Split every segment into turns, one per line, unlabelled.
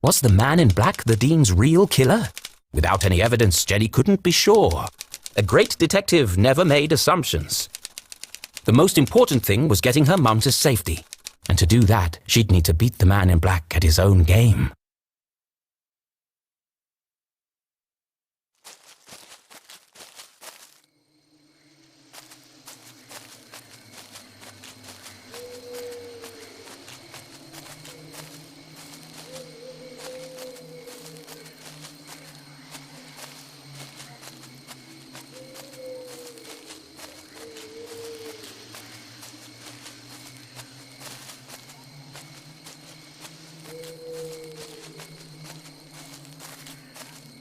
Was the man in black the Dean's real killer? Without any evidence, Jenny couldn't be sure. A great detective never made assumptions. The most important thing was getting her mum to safety. And to do that, she'd need to beat the man in black at his own game.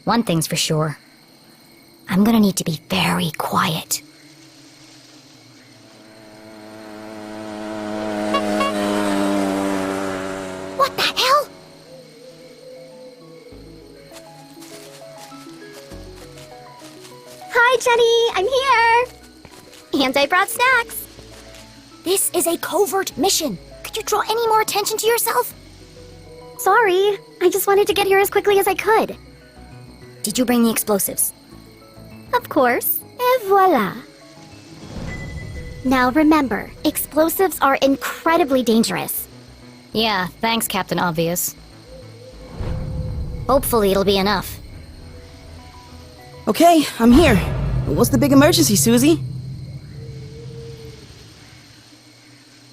One thing's for sure. I'm gonna need to be very quiet. What the hell?
Hi, Jenny! I'm here! And I brought snacks!
This is a covert mission. Could you draw any more attention to yourself?
Sorry, I just wanted to get here as quickly as I could.
Did you bring the explosives?
Of course. Et voila. Now remember, explosives are incredibly dangerous.
Yeah, thanks, Captain Obvious. Hopefully it'll be enough.
Okay, I'm here. What's the big emergency, Susie?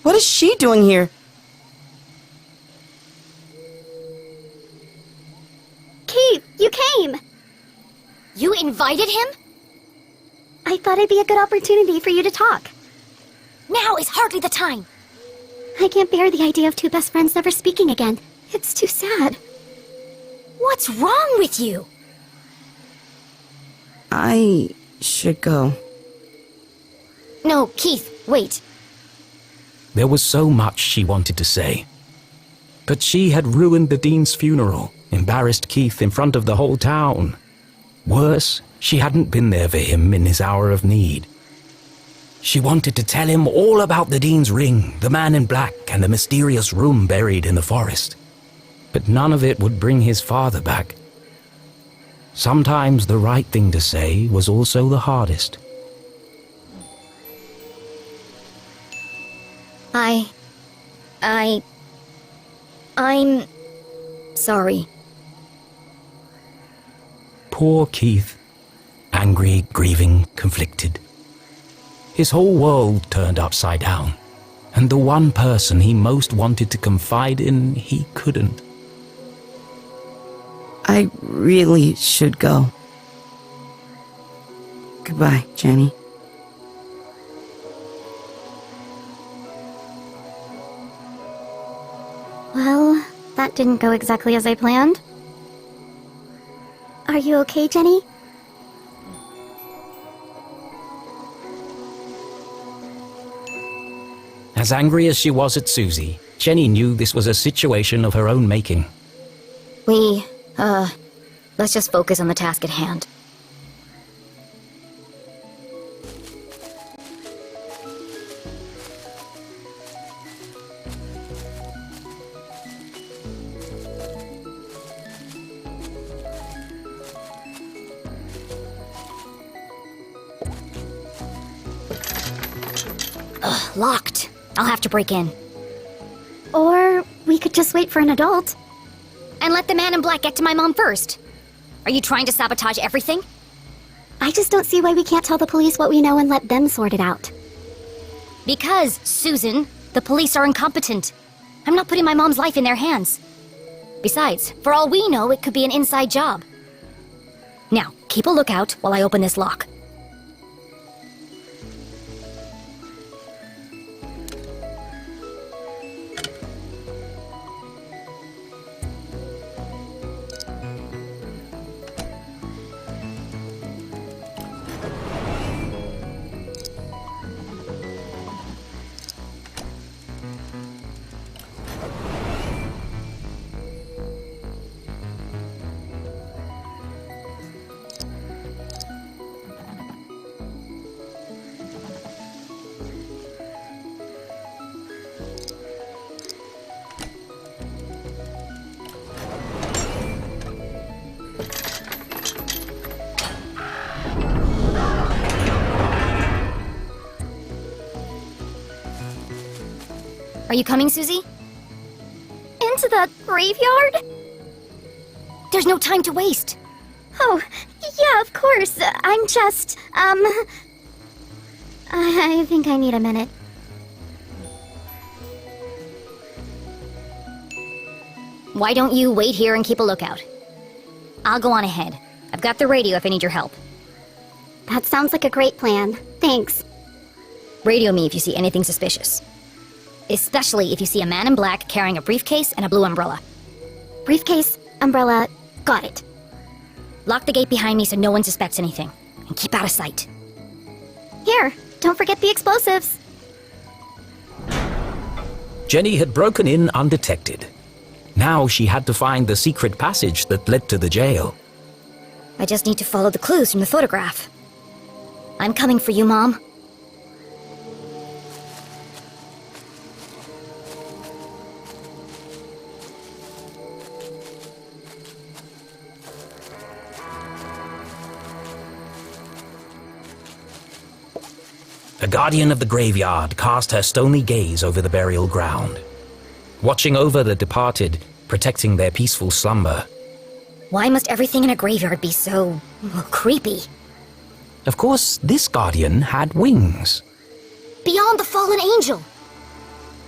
What is she doing here?
Keith, you came!
You invited him?
I thought it'd be a good opportunity for you to talk.
Now is hardly the time.
I can't bear the idea of two best friends never speaking again. It's too sad.
What's wrong with you?
I should go.
No, Keith, wait.
There was so much she wanted to say. But she had ruined the Dean's funeral, embarrassed Keith in front of the whole town. Worse, she hadn't been there for him in his hour of need. She wanted to tell him all about the Dean's ring, the man in black, and the mysterious room buried in the forest. But none of it would bring his father back. Sometimes the right thing to say was also the hardest.
I'm sorry.
Poor Keith. Angry, grieving, conflicted. His whole world turned upside down. And the one person he most wanted to confide in, he couldn't.
I really should go. Goodbye, Jenny.
Well, that didn't go exactly as I planned. Are you okay, Jenny?
As angry as she was at Susie, Jenny knew this was a situation of her own making.
Let's just focus on the task at hand. Locked. I'll have to break in.
Or we could just wait for an adult.
And let the man in black get to my mom first. Are you trying to sabotage everything?
I just don't see why we can't tell the police what we know and let them sort it out.
Because, Susan, the police are incompetent. I'm not putting my mom's life in their hands. Besides, for all we know, it could be an inside job. Now, keep a lookout while I open this lock. Are you coming, Susie?
Into the graveyard?
There's no time to waste.
Oh, yeah, of course. I'm just, I think I need a minute.
Why don't you wait here and keep a lookout? I'll go on ahead. I've got the radio if I need your help.
That sounds like a great plan. Thanks.
Radio me if you see anything suspicious. Especially if you see a man in black carrying a briefcase and a blue umbrella.
Briefcase, umbrella, got it.
Lock the gate behind me so no one suspects anything. And keep out of sight.
Here, don't forget the explosives.
Jenny had broken in undetected. Now she had to find the secret passage that led to the jail.
I just need to follow the clues from the photograph. I'm coming for you, Mom.
The guardian of the graveyard cast her stony gaze over the burial ground, watching over the departed, protecting their peaceful slumber.
Why must everything in a graveyard be so creepy?
Of course, this guardian had wings.
Beyond the fallen angel!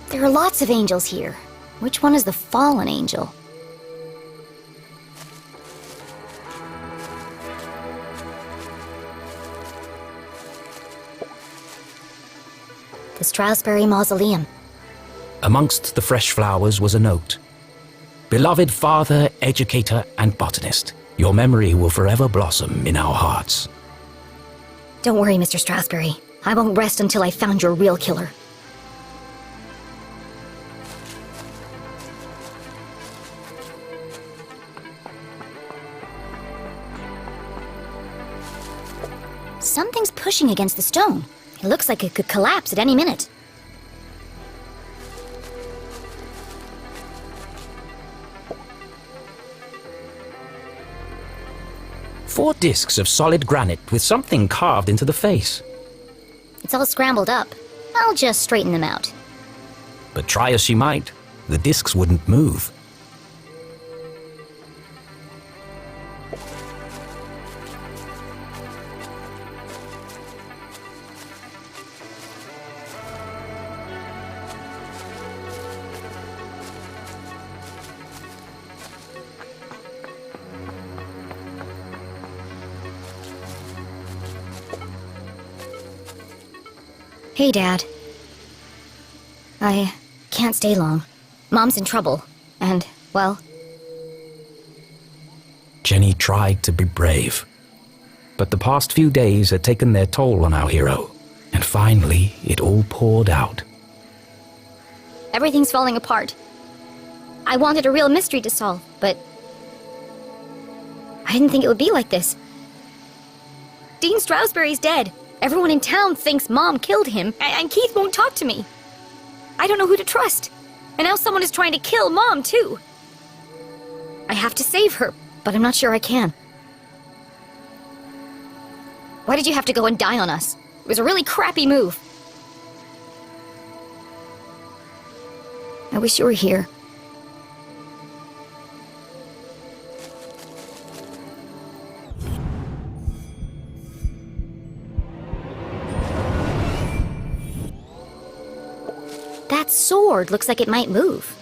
There are lots of angels here. Which one is the fallen angel? The Strasberry Mausoleum.
Amongst the fresh flowers was a note. Beloved father, educator, and botanist, your memory will forever blossom in our hearts.
Don't worry, Mr. Strasberry. I won't rest until I've found your real killer. Something's pushing against the stone. It looks like it could collapse at any minute.
Four discs of solid granite with something carved into the face.
It's all scrambled up. I'll just straighten them out.
But try as she might, the discs wouldn't move.
Hey, Dad. I can't stay long. Mom's in trouble, and, well...
Jenny tried to be brave. But the past few days had taken their toll on our hero, and finally it all poured out.
Everything's falling apart. I wanted a real mystery to solve, but... I didn't think it would be like this. Dean Strasberry's dead. Everyone in town thinks Mom killed him, and Keith won't talk to me. I don't know who to trust. And now someone is trying to kill Mom, too. I have to save her, but I'm not sure I can. Why did you have to go and die on us? It was a really crappy move. I wish you were here. That sword looks like it might move.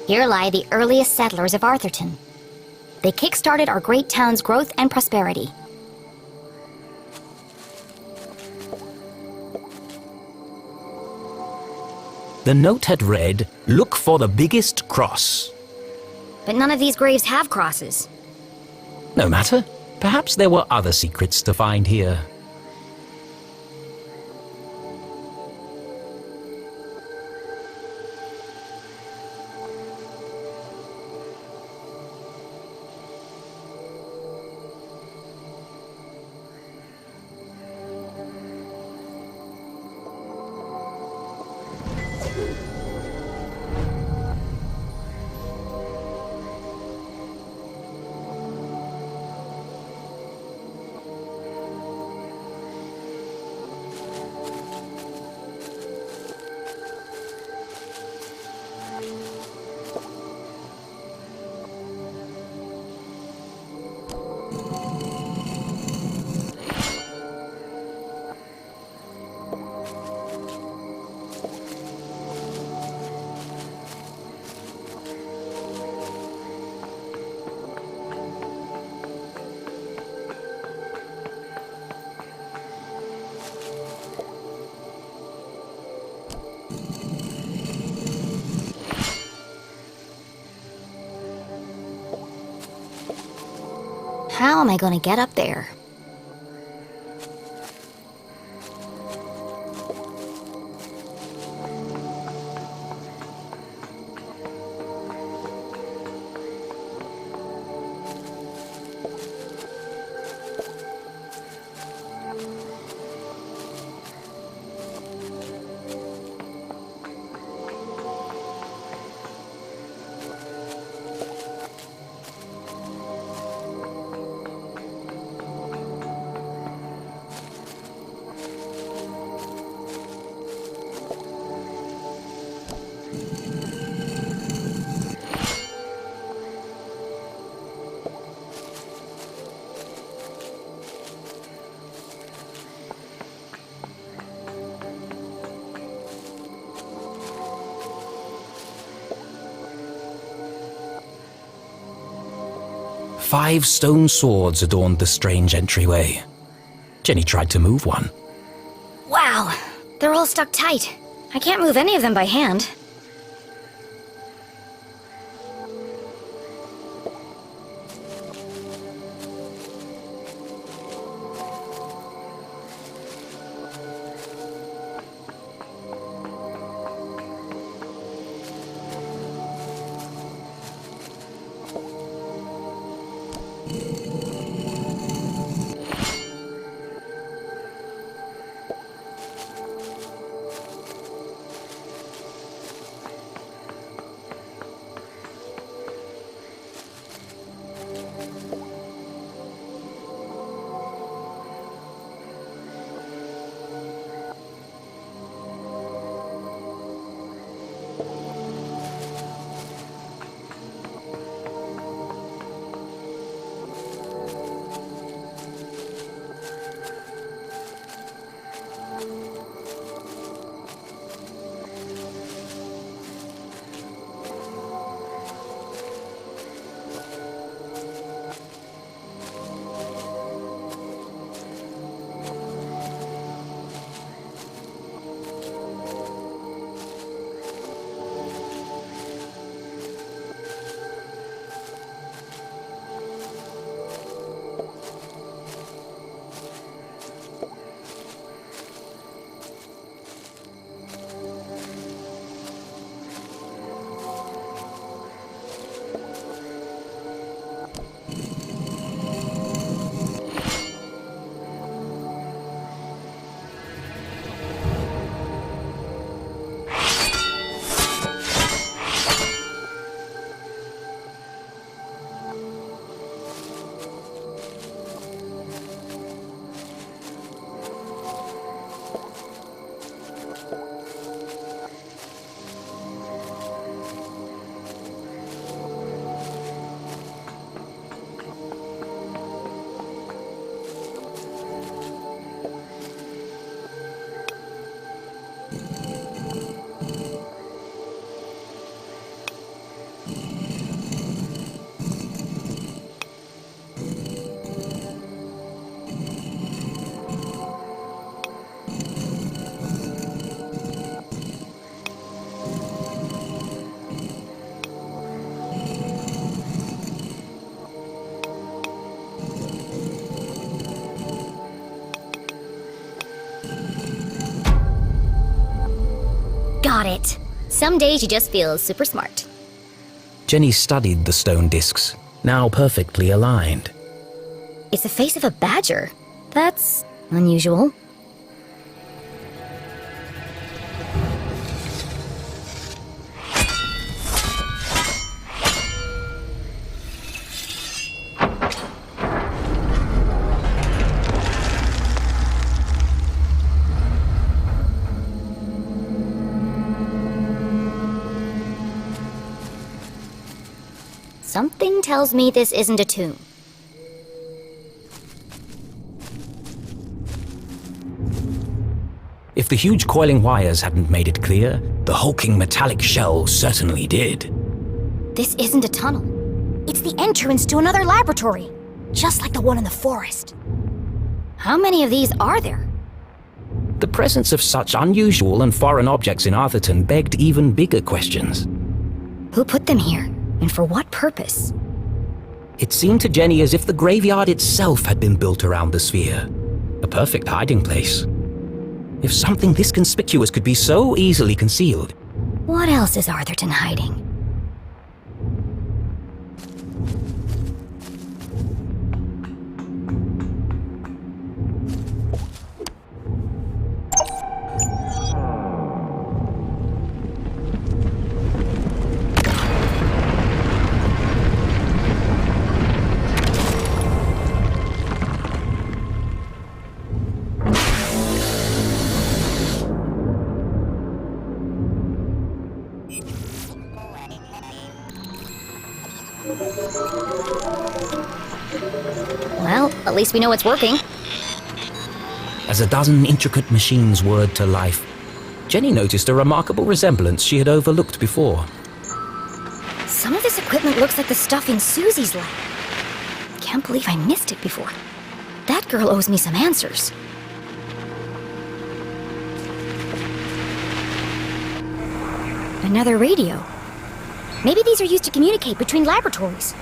Here lie the earliest settlers of Arthurton. They kick-started our great town's growth and prosperity.
The note had read, "Look for the biggest cross."
But none of these graves have crosses.
No matter. Perhaps there were other secrets to find here.
How am I going to get up there?
Five stone swords adorned the strange entryway. Jenny tried to move one.
Wow, they're all stuck tight. I can't move any of them by hand. Got it. Some days you just feel super smart.
Jenny studied the stone discs, now perfectly aligned.
It's the face of a badger. That's unusual. Something tells me this isn't a tomb.
If the huge coiling wires hadn't made it clear, the hulking metallic shell certainly did.
This isn't a tunnel. It's the entrance to another laboratory, just like the one in the forest. How many of these are there?
The presence of such unusual and foreign objects in Arthurton begged even bigger questions.
Who put them here, and for what purpose?
It seemed to Jenny as if the graveyard itself had been built around the sphere. A perfect hiding place. If something this conspicuous could be so easily concealed.
What else is Arthurton hiding? Well, at least we know it's working.
As a dozen intricate machines whirred to life, Jenny noticed a remarkable resemblance she had overlooked before.
Some of this equipment looks like the stuff in Susie's lab. Can't believe I missed it before. That girl owes me some answers. Another radio. Maybe these are used to communicate between laboratories.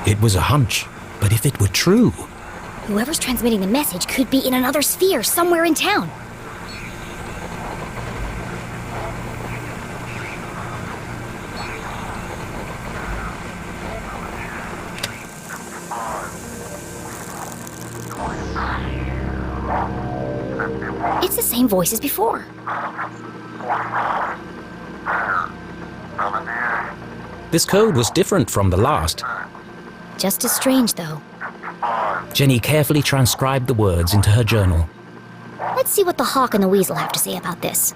It was a hunch, but if it were true...
Whoever's transmitting the message could be in another sphere somewhere in town. It's the same voice as before.
This code was different from the last.
Just as strange, though.
Jenny carefully transcribed the words into her journal.
Let's see what the hawk and the weasel have to say about this.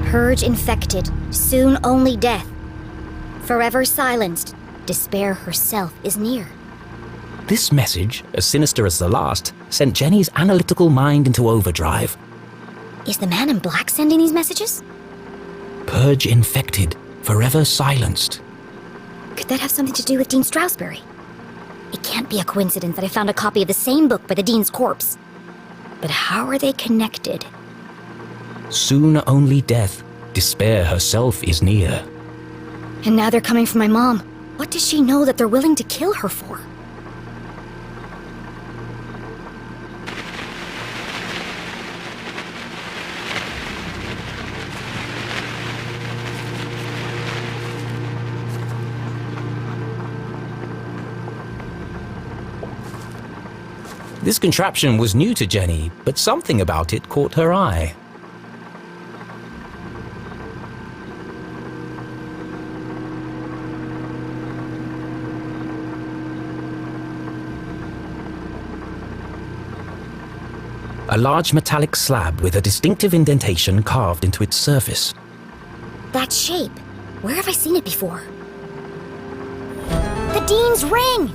Purge infected, soon only death. Forever silenced, despair herself is near.
This message, as sinister as the last, sent Jenny's analytical mind into overdrive.
Is the man in black sending these messages?
Purge infected, forever silenced.
Could that have something to do with Dean Strasberry? It can't be a coincidence that I found a copy of the same book by the Dean's corpse. But how are they connected?
Soon only death, despair herself is near.
And now they're coming for my mom. What does she know that they're willing to kill her for?
This contraption was new to Jenny, but something about it caught her eye. A large metallic slab with a distinctive indentation carved into its surface.
That shape. Where have I seen it before? The Dean's ring!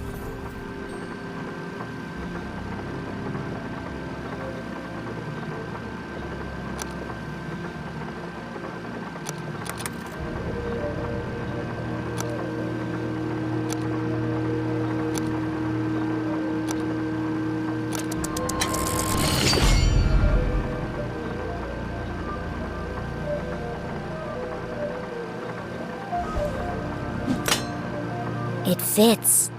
It fits.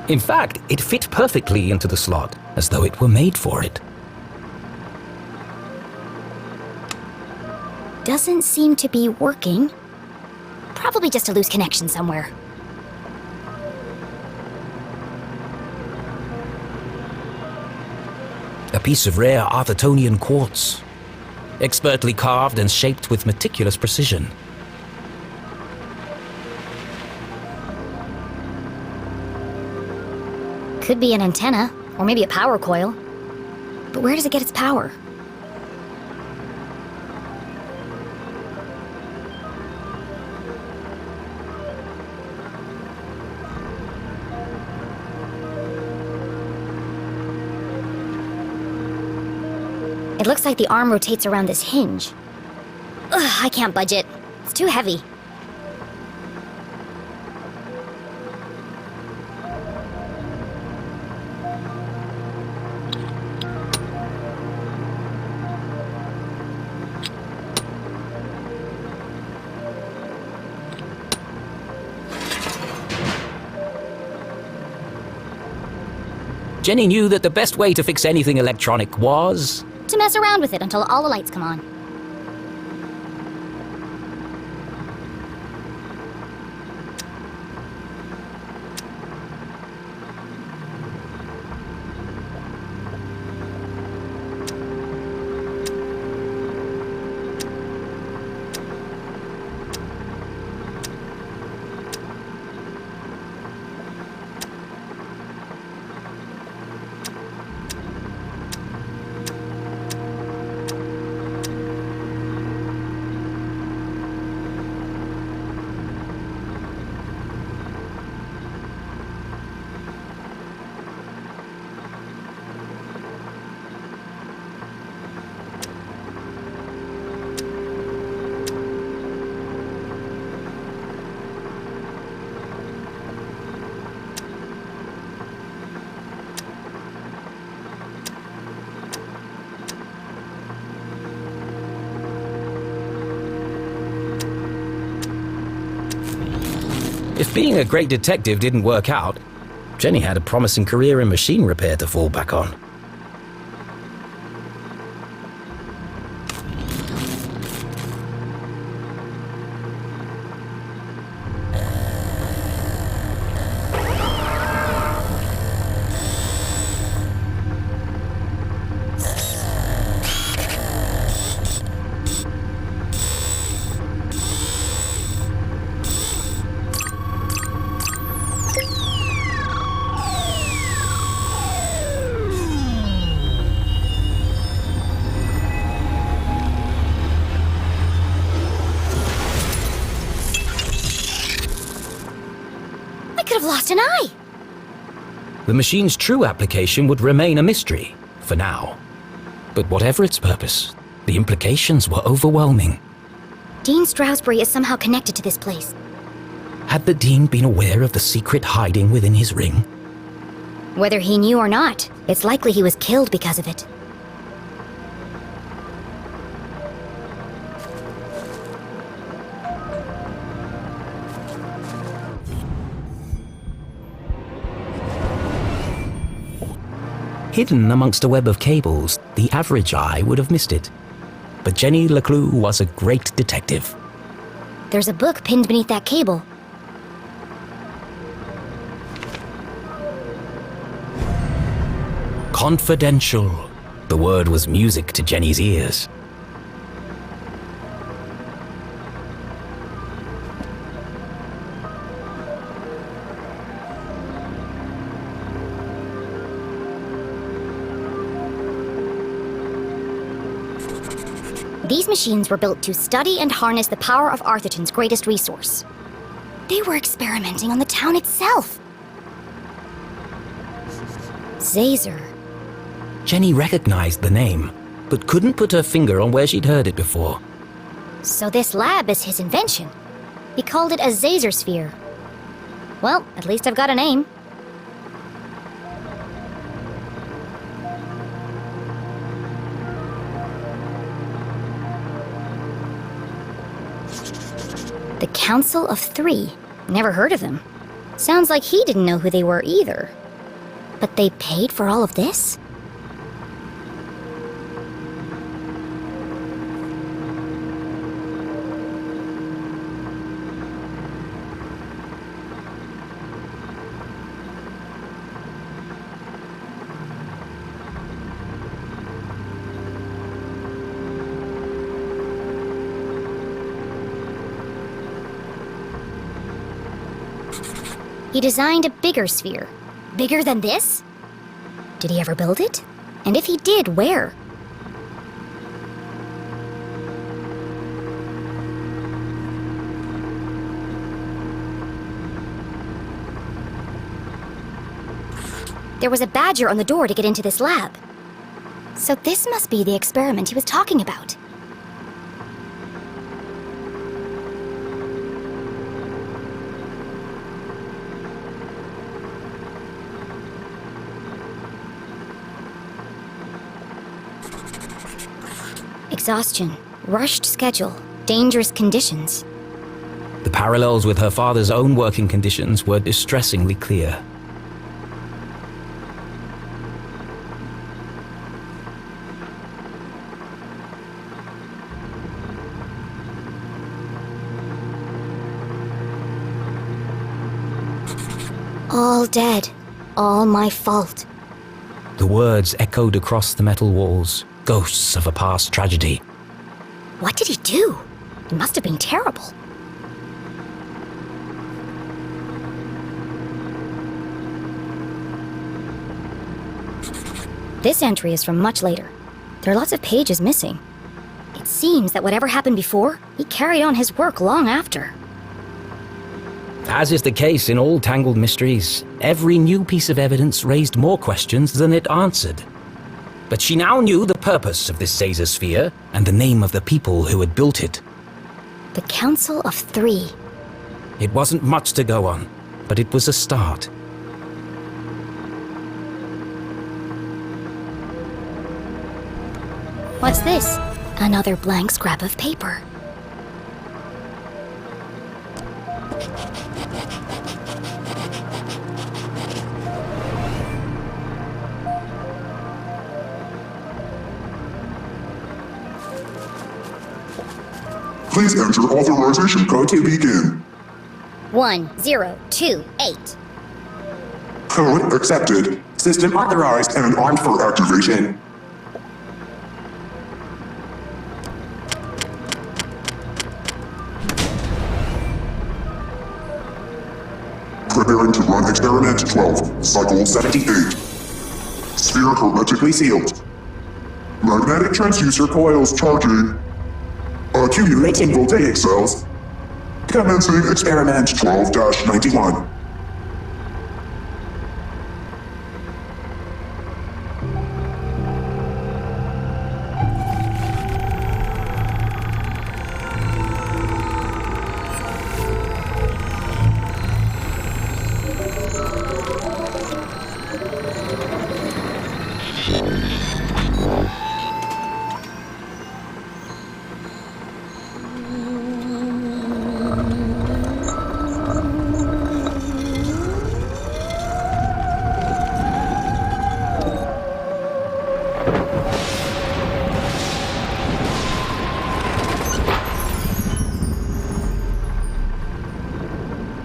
In fact, it fit perfectly into the slot, as though it were made for it.
Doesn't seem to be working. Probably just a loose connection somewhere.
A piece of rare Arthurtonian quartz, expertly carved and shaped with meticulous precision.
Could be an antenna, or maybe a power coil. But where does it get its power? It looks like the arm rotates around this hinge. Ugh, I can't budge it. It's too heavy.
Jenny knew that the best way to fix anything electronic was...
to mess around with it until all the lights come on.
If being a great detective didn't work out, Jenny had a promising career in machine repair to fall back on.
I could have lost an eye!
The machine's true application would remain a mystery, for now. But whatever its purpose, the implications were overwhelming.
Dean Stroudsbury is somehow connected to this place.
Had the Dean been aware of the secret hiding within his ring?
Whether he knew or not, it's likely he was killed because of it.
Hidden amongst a web of cables, the average eye would have missed it. But Jenny LeClue was a great detective.
There's a book pinned beneath that cable.
Confidential. The word was music to Jenny's ears.
These machines were built to study and harness the power of Arthurton's greatest resource. They were experimenting on the town itself. Zazer.
Jenny recognized the name, but couldn't put her finger on where she'd heard it before.
So this lab is his invention. He called it a Zazer sphere. Well, at least I've got a name. The Council of Three. Never heard of them. Sounds like he didn't know who they were either. But they paid for all of this? He designed a bigger sphere. Bigger than this? Did he ever build it? And if he did, where? There was a badger on the door to get into this lab. So this must be the experiment he was talking about. Exhaustion, rushed schedule, dangerous conditions.
The parallels with her father's own working conditions were distressingly clear.
All dead. All my fault.
The words echoed across the metal walls, ghosts of a past tragedy.
What did he do? It must have been terrible. This entry is from much later. There are lots of pages missing. It seems that whatever happened before, he carried on his work long after.
As is the case in all tangled mysteries, every new piece of evidence raised more questions than it answered. But she now knew the purpose of this Zazer sphere and the name of the people who had built it.
The Council of Three.
It wasn't much to go on, but it was a start.
What's this? Another blank scrap of paper.
Please enter authorization code to begin.
1028.
Code accepted. System authorized and armed for activation. Preparing to run experiment 12, cycle 78. Sphere hermetically sealed. Magnetic transducer coils charging. Accumulating voltaic cells. Commencing experiment 12-91.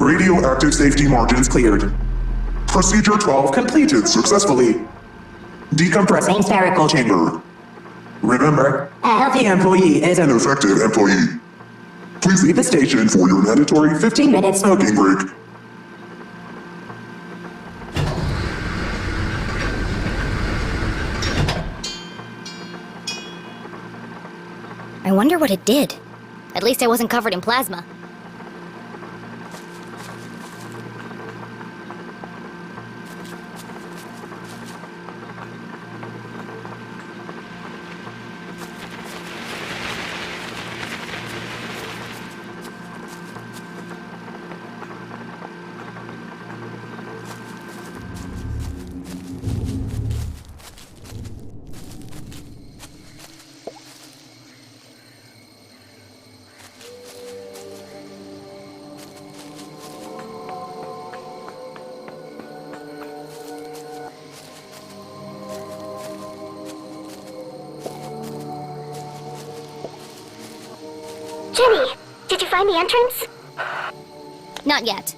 Radioactive safety margins cleared. Procedure 12 completed successfully. Decompressing spherical chamber. Remember, a healthy employee is an effective employee. Please leave the station for your mandatory 15-minute smoking break.
I wonder what it did. At least I wasn't covered in plasma.
Jenny, did you find the entrance?
Not yet.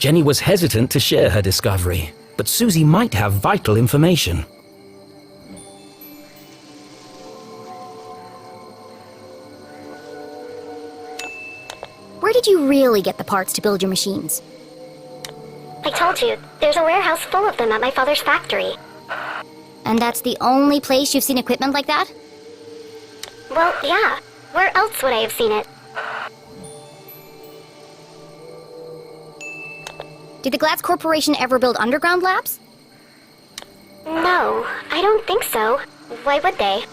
Jenny was hesitant to share her discovery, but Susie might have vital information.
Where did you really get the parts to build your machines?
I told you, there's a warehouse full of them at my father's factory.
And that's the only place you've seen equipment like that?
Well, yeah. Where else would I have seen it?
Did the Glatz Corporation ever build underground labs?
No, I don't think so. Why would they?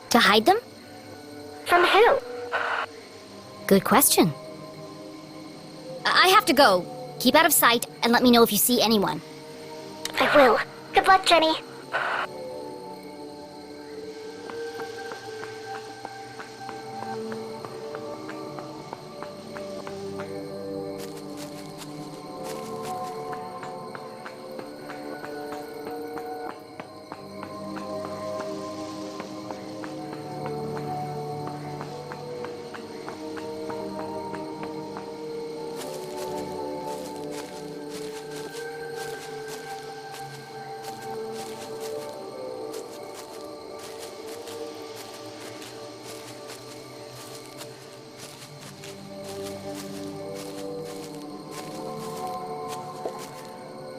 To hide them?
From who?
Good question. I have to go. Keep out of sight and let me know if you see anyone.
I will. Good luck, Jenny.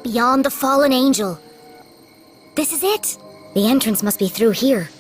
Beyond the fallen angel. This is it. The entrance must be through here.